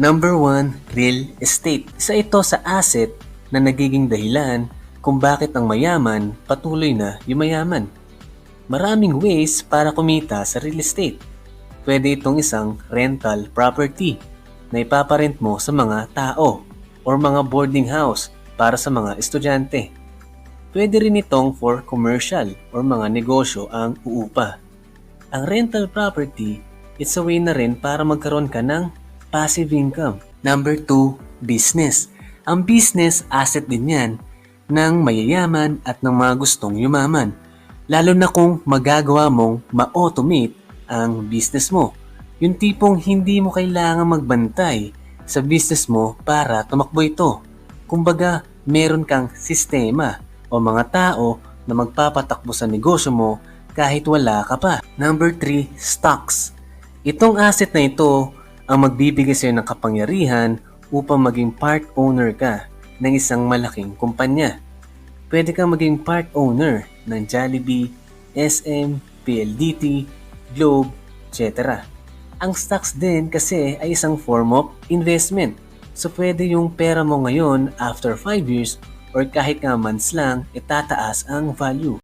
Number 1, real estate. Isa ito sa asset na nagiging dahilan kung bakit ang mayaman patuloy na yumayaman. Maraming ways para kumita sa real estate. Pwede itong isang rental property na ipaparent mo sa mga tao or mga boarding house para sa mga estudyante. Pwede rin itong for commercial or mga negosyo ang uupa. Ang rental property, it's a way na rin para magkaroon ka ng passive income. Number 2, business. Ang business asset din yan ng mayayaman at ng mga gustong yumaman. Lalo na kung magagawa mong ma-automate ang business mo. Yung tipong hindi mo kailangan magbantay sa business mo para tumakbo ito. Kumbaga, meron kang sistema o mga tao na magpapatakbo sa negosyo mo kahit wala ka pa. Number 3, stocks. Itong asset na ito ang magbibigay sa'yo ng kapangyarihan upang maging part owner ka ng isang malaking kumpanya. Pwede kang maging part owner ng Jollibee, SM, PLDT, Globe, etc. Ang stocks din kasi ay isang form of investment. So pwede yung pera mo ngayon after 5 years or kahit nga months lang, itataas ang value.